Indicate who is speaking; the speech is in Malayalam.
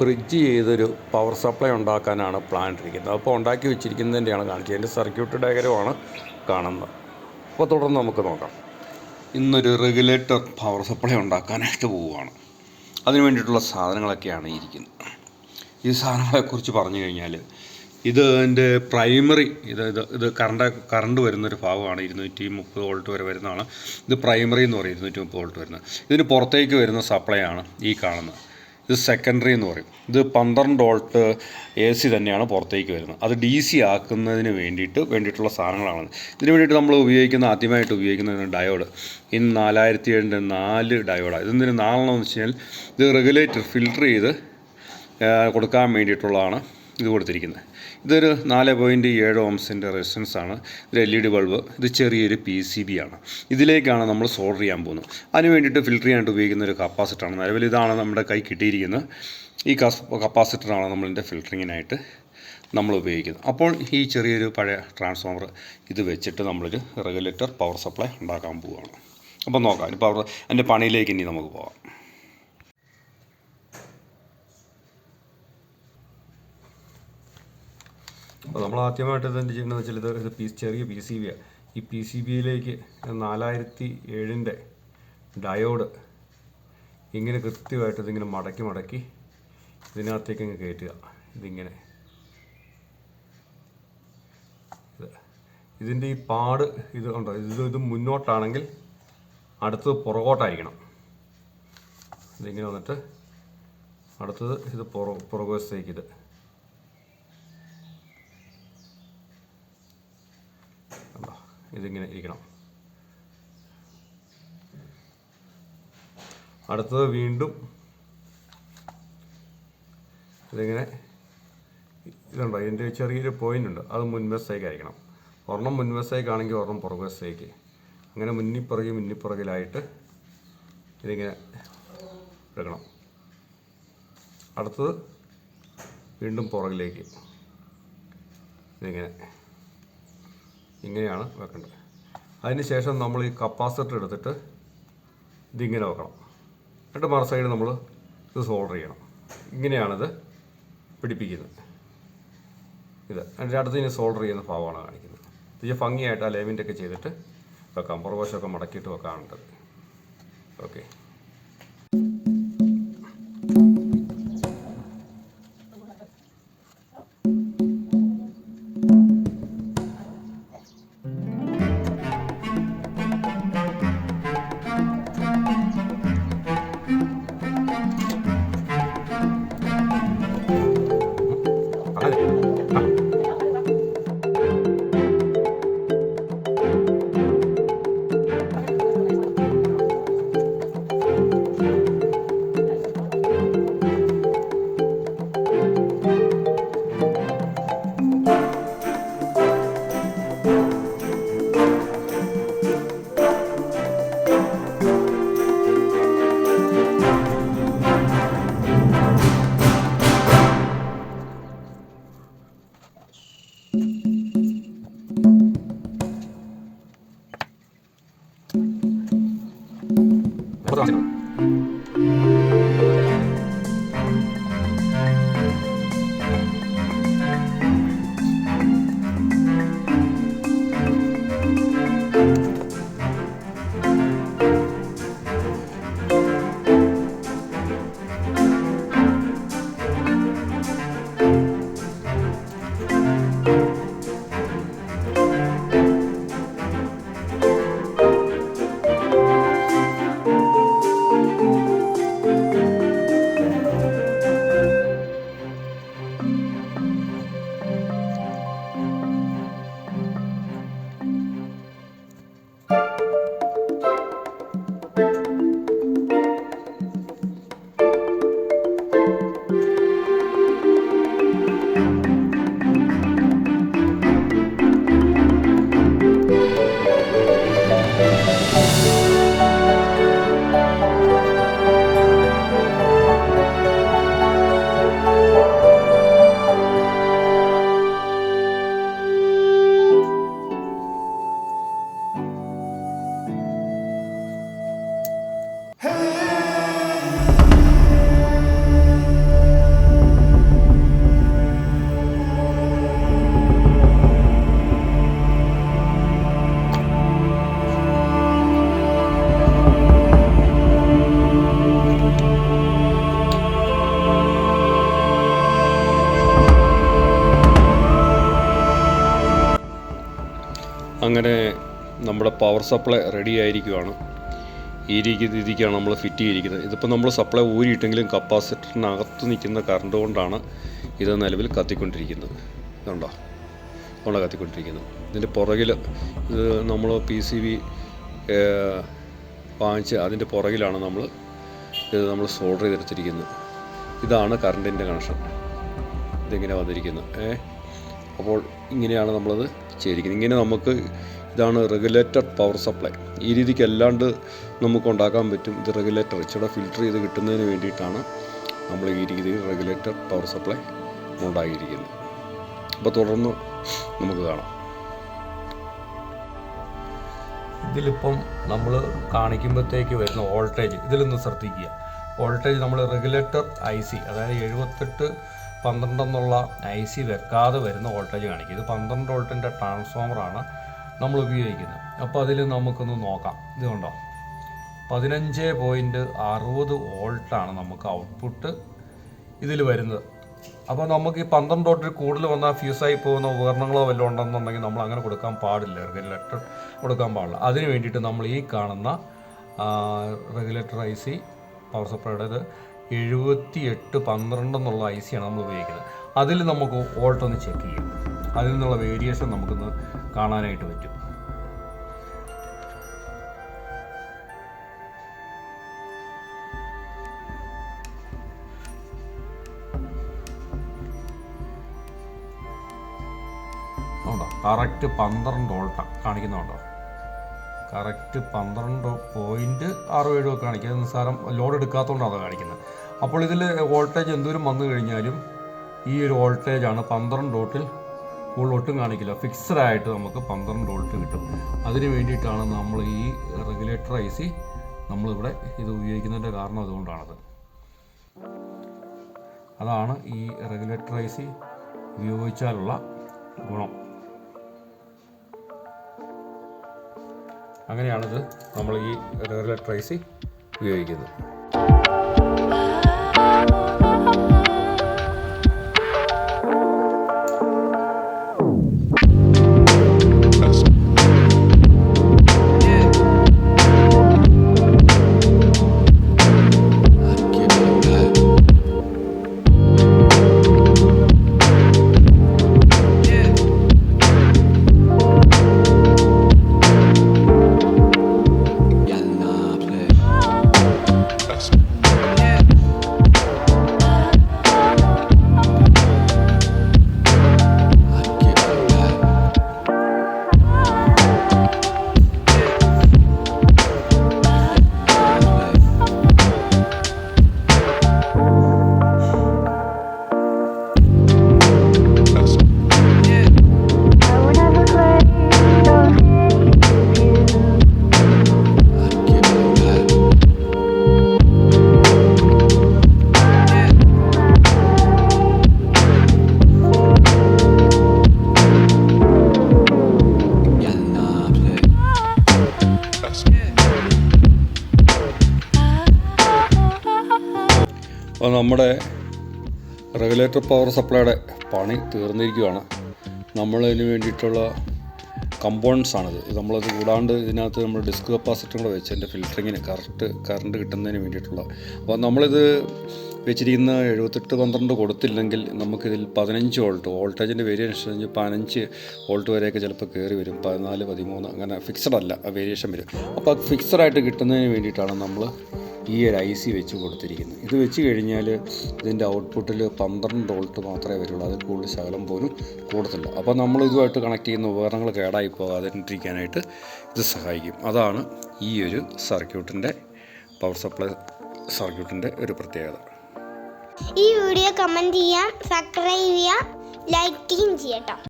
Speaker 1: ബ്രിഡ്ജ് ചെയ്തൊരു പവർ സപ്ലൈ ഉണ്ടാക്കാനാണ് പ്ലാൻ ഇട്ടിരിക്കുന്നത്. അപ്പോൾ ഉണ്ടാക്കി വെച്ചിരിക്കുന്നതിൻ്റെയാണ് കാണിച്ചത്. അതിൻ്റെ സർക്യൂട്ട് ഡയഗ്രമാണ് കാണുന്നത്. അപ്പോൾ തുടർന്ന് നമുക്ക് നോക്കാം. ഇന്നൊരു റെഗുലേറ്റർ പവർ സപ്ലൈ ഉണ്ടാക്കാനായിട്ട് പോവുകയാണ്. അതിന് വേണ്ടിയിട്ടുള്ള സാധനങ്ങളൊക്കെയാണ് ഇരിക്കുന്നത്. ഈ സാധനങ്ങളെക്കുറിച്ച് പറഞ്ഞു കഴിഞ്ഞാൽ ഇത് എൻ്റെ പ്രൈമറി ഇത് കറണ്ട് വരുന്നൊരു ഭാഗമാണ്. 230 വോൾട്ട് വരെ വരുന്നതാണ്. ഇത് പ്രൈമറി എന്ന് പറയും, 230 വോൾട്ട് വരുന്നത്. ഇതിന് പുറത്തേക്ക് വരുന്ന സപ്ലൈ ആണ് ഈ കാണുന്നത്. ഇത് സെക്കൻഡറി എന്ന് പറയും. ഇത് 12 വോൾട്ട് AC തന്നെയാണ് പുറത്തേക്ക് വരുന്നത്. അത് DC ആക്കുന്നതിന് വേണ്ടിയിട്ടുള്ള സാധനങ്ങളാണ്. ഇതിന് വേണ്ടിയിട്ട് നമ്മൾ ആദ്യമായിട്ട് ഉപയോഗിക്കുന്ന ഡയോഡ്. ഇന്ന് 4007 4 ഡയോഡാണ്. ഇതിന് 4 എന്ന് വെച്ച് കഴിഞ്ഞാൽ ഇത് റെഗുലേറ്റർ ഫിൽട്ടർ ചെയ്ത് കൊടുക്കാൻ വേണ്ടിയിട്ടുള്ളതാണ് ഇത് കൊടുത്തിരിക്കുന്നത്. ഇതൊരു 4.7 ഓംസിൻ്റെ റെസിസ്റ്റൻസാണ്. ഇത് LED ബൾബ്. ഇത് ചെറിയൊരു PCB ആണ്. ഇതിലേക്കാണ് നമ്മൾ സോൾഡർ ചെയ്യാൻ പോകുന്നത്. അതിന് വേണ്ടിയിട്ട് ഫിൽട്ടർ ചെയ്യാനായിട്ട് ഉപയോഗിക്കുന്ന ഒരു കപ്പാസിറ്ററാണ്. നിലവിൽ ഇതാണ് നമ്മുടെ കൈ കിട്ടിയിരിക്കുന്നത്. ഈ കപ്പാസിറ്ററാണ് നമ്മളിതിൻ്റെ ഫിൽറ്ററിങ്ങിനായിട്ട് നമ്മൾ ഉപയോഗിക്കുന്നത്. അപ്പോൾ ഈ ചെറിയൊരു പഴയ ട്രാൻസ്ഫോമർ ഇത് വെച്ചിട്ട് നമ്മളൊരു റെഗുലേറ്റർ പവർ സപ്ലൈ ഉണ്ടാക്കാൻ പോവുകയാണ്. അപ്പോൾ നോക്കാം. ഇപ്പോൾ അതിൻ്റെ പണിയിലേക്ക് ഇനി നമുക്ക് പോകാം. അപ്പോൾ നമ്മൾ ആദ്യമായിട്ട് ഇതെന്ത് ചെയ്യണമെന്ന് വെച്ചാൽ ഇത് ചെറിയ PCB ആണ്. ഈ PCBയിലേക്ക് 4007 ഡയോഡ് ഇങ്ങനെ കൃത്യമായിട്ട് ഇതിങ്ങനെ മടക്കി ഇതിനകത്തേക്ക് ഇങ്ങ് കയറ്റുക. ഇതിങ്ങനെ ഇതിൻ്റെ ഈ പാട് ഇത് ഉണ്ടോ, ഇത് മുന്നോട്ടാണെങ്കിൽ അടുത്തത് പുറകോട്ടായിരിക്കണം. ഇതിങ്ങനെ വന്നിട്ട് അടുത്തത് ഇത് പുറകുവശത്തേക്ക് ഇത് ഇതിങ്ങനെ ഇരിക്കണം. അടുത്തത് വീണ്ടും ഇതിങ്ങനെ ഇതുണ്ടോ, ഇതിൻ്റെ ചെറിയൊരു പോയിൻ്റ് ഉണ്ട്. അത് മുൻവശത്തേക്കായിരിക്കണം. ഒരെണ്ണം മുൻവശത്തേക്കാണെങ്കിൽ ഒരെണ്ണം പുറകുവശത്തേക്ക്. അങ്ങനെ മുന്നിപ്പുറകിലായിട്ട് ഇതിങ്ങനെ എടുക്കണം. അടുത്തത് വീണ്ടും പുറകിലേക്ക് ഇങ്ങനെയാണ് വെക്കേണ്ടത്. അതിന് ശേഷം നമ്മൾ ഈ കപ്പാസിറ്റർ എടുത്തിട്ട് ഇതിങ്ങനെ വെക്കണം. എന്നിട്ട് മറു സൈഡ് നമ്മൾ ഇത് സോൾഡർ ചെയ്യണം. ഇങ്ങനെയാണിത് പിടിപ്പിക്കുന്നത്. അതിൻ്റെ അടുത്ത് ഇനി സോൾഡർ ചെയ്യുന്ന ഭാഗമാണ് കാണിക്കുന്നത്. ഇത് ഭംഗിയായിട്ട് ആ ലേമിൻ്റെയൊക്കെ ചെയ്തിട്ട് വെക്കാം. പുറകുവശമൊക്കെ മടക്കിയിട്ട് വെക്കാനുണ്ടത്. ഓക്കെ. അങ്ങനെ നമ്മുടെ പവർ സപ്ലൈ റെഡി ആയിരിക്കുവാണ്. ഈ രീതിക്കാണ് നമ്മൾ ഫിറ്റ് ചെയ്തിരിക്കുന്നത്. ഇതിപ്പോൾ നമ്മൾ സപ്ലൈ ഊരിയിട്ടെങ്കിലും കപ്പാസിറ്ററിനകത്ത് നിൽക്കുന്ന കറണ്ട് കൊണ്ടാണ് ഇത് നിലവിൽ കത്തിക്കൊണ്ടിരിക്കുന്നത്. ഇതുണ്ടോ, അതുകൊണ്ടാണ് കത്തിക്കൊണ്ടിരിക്കുന്നത്. ഇതിൻ്റെ പുറകിൽ ഇത് നമ്മൾ PCB വാങ്ങിച്ച് അതിൻ്റെ പുറകിലാണ് നമ്മൾ സോൾഡർ ചെയ്തെടുത്തിരിക്കുന്നത്. ഇതാണ് കറണ്ടിൻ്റെ കണക്ഷൻ. ഇതിങ്ങനെ വന്നിരിക്കുന്നത്. അപ്പോൾ ഇങ്ങനെയാണ് നമ്മളത് ചെയ്തിരിക്കുന്നത്. ഇങ്ങനെ നമുക്ക് ഇതാണ് റെഗുലേറ്റഡ് പവർ സപ്ലൈ. ഈ രീതിക്ക് അല്ലാണ്ട് നമുക്ക് ഉണ്ടാക്കാൻ പറ്റും. ഇത് റെഗുലേറ്റർ ഇച്ചിരി ഫിൽറ്റർ ചെയ്ത് കിട്ടുന്നതിന് വേണ്ടിയിട്ടാണ് നമ്മൾ ഈ രീതിയിൽ റെഗുലേറ്റഡ് പവർ സപ്ലൈ ഉണ്ടാക്കിയിരിക്കുന്നത്. അപ്പോൾ തുടർന്ന് നമുക്ക് കാണാം. ഇതിലിപ്പം നമ്മൾ കാണിക്കുമ്പോഴത്തേക്ക് വരുന്ന വോൾട്ടേജ് ഇതിലൊന്ന് ശ്രദ്ധിക്കുക. വോൾട്ടേജ് നമ്മൾ റെഗുലേറ്റർ IC, അതായത് 7812 എന്നുള്ള IC വെക്കാതെ വരുന്ന വോൾട്ടേജ് കാണിക്കും. ഇത് 12 വോൾട്ടിൻ്റെ ട്രാൻസ്ഫോമറാണ് നമ്മൾ ഉപയോഗിക്കുന്നത്. അപ്പോൾ അതിൽ നമുക്കൊന്ന് നോക്കാം. ഇത് കണ്ടോ, 15.60 വോൾട്ടാണ് നമുക്ക് ഔട്ട്പുട്ട് ഇതിൽ വരുന്നത്. അപ്പോൾ നമുക്ക് ഈ 12 വോൾട്ടിൽ കൂടുതൽ വന്നാൽ ഫ്യൂസായി പോകുന്ന ഉപകരണങ്ങളോ വല്ലതും ഉണ്ടെന്നുണ്ടെങ്കിൽ നമ്മൾ അങ്ങനെ കൊടുക്കാൻ പാടില്ല, റെഗുലേറ്റർ കൊടുക്കാൻ പാടില്ല. അതിന് വേണ്ടിയിട്ട് നമ്മൾ ഈ കാണുന്ന റെഗുലേറ്റർ IC പവർ സപ്ലൈയുടേത് 7812 എന്നുള്ള IC ആണ് നമ്മൾ ഉപയോഗിക്കുന്നത്. അതിൽ നമുക്ക് വോൾട്ട് ഒന്ന് ചെക്ക് ചെയ്യും. അതിൽ നിന്നുള്ള വേരിയേഷൻ നമുക്കൊന്ന് കാണാനായിട്ട് പറ്റും. ഉണ്ടോ, കറക്റ്റ് 12 വോൾട്ടാണ് കാണിക്കുന്നുണ്ടോ, കറക്റ്റ് 12.67 ഒക്കെ കാണിക്കുക. നിസ്സാരം ലോഡ് എടുക്കാത്തതുകൊണ്ടാണ് അത് കാണിക്കുന്നത്. അപ്പോൾ ഇതിൽ വോൾട്ടേജ് എന്തോരം വന്നു കഴിഞ്ഞാലും ഈ ഒരു വോൾട്ടേജാണ് 12 വോൾട്ടിൽ കൂടുതൽ ഒട്ടും കാണിക്കില്ല. ഫിക്സഡ് ആയിട്ട് നമുക്ക് 12 വോൾട്ട് കിട്ടും. അതിന് വേണ്ടിയിട്ടാണ് നമ്മൾ ഈ റെഗുലേറ്റർ IC നമ്മളിവിടെ ഇത് ഉപയോഗിക്കുന്നതിൻ്റെ കാരണം അതുകൊണ്ടാണത്. അതാണ് ഈ റെഗുലേറ്റർ IC ഉപയോഗിച്ചാലുള്ള ഗുണം. അങ്ങനെയാണിത് നമ്മൾ ഈ റെഗുലേറ്റർ IC ഉപയോഗിക്കുന്നത്. അപ്പോൾ നമ്മുടെ റെഗുലേറ്റർ പവർ സപ്ലൈയുടെ പണി തീർന്നിരിക്കുകയാണ്. നമ്മളതിന് വേണ്ടിയിട്ടുള്ള കമ്പോണൻസാണിത്. നമ്മളത് കൂടാണ്ട് ഇതിനകത്ത് നമ്മൾ ഡിസ്ക് കപ്പാസിറ്ററും കൂടെ വെച്ച് എൻ്റെ ഫിൽറ്ററിങ്ങിന് കറണ്ട് കിട്ടുന്നതിന് വേണ്ടിയിട്ടുള്ള. അപ്പോൾ നമ്മളിത് വെച്ചിരിക്കുന്ന 7812 കൊടുത്തില്ലെങ്കിൽ നമുക്കിതിൽ 15 വോൾട്ടേജിൻ്റെ വേരിയേഷൻ 15 വോൾട്ട് വരെയൊക്കെ ചിലപ്പോൾ കയറി വരും. 14, 13 അങ്ങനെ ഫിക്സഡ് അല്ല, വേരിയേഷൻ വരും. അപ്പോൾ ഫിക്സഡായിട്ട് കിട്ടുന്നതിന് വേണ്ടിയിട്ടാണ് നമ്മൾ ഈ ഒരു IC വെച്ച് കൊടുത്തിരിക്കുന്നത്. ഇത് വെച്ച് കഴിഞ്ഞാൽ ഇതിൻ്റെ ഔട്ട്പുട്ടിൽ 12 വോൾട്ട് മാത്രമേ വരുള്ളൂ. അതിൽ കൂടുതൽ ശകലം പോലും കൂടത്തില്ല. അപ്പോൾ നമ്മൾ ഇതുമായിട്ട് കണക്ട് ചെയ്യുന്ന ഉപകരണങ്ങൾ കേടായി പോകാതിരിക്കാനായിട്ട് ഇത് സഹായിക്കും. അതാണ് ഈ ഒരു സർക്യൂട്ടിൻ്റെ പവർ സപ്ലൈ സർക്യൂട്ടിൻ്റെ ഒരു പ്രത്യേകത.
Speaker 2: ഈ വീഡിയോ കമൻറ്റ് ചെയ്യാം, സബ്സ്ക്രൈബ് ചെയ്യാം, ലൈക്ക് ചെയ്യട്ടോ.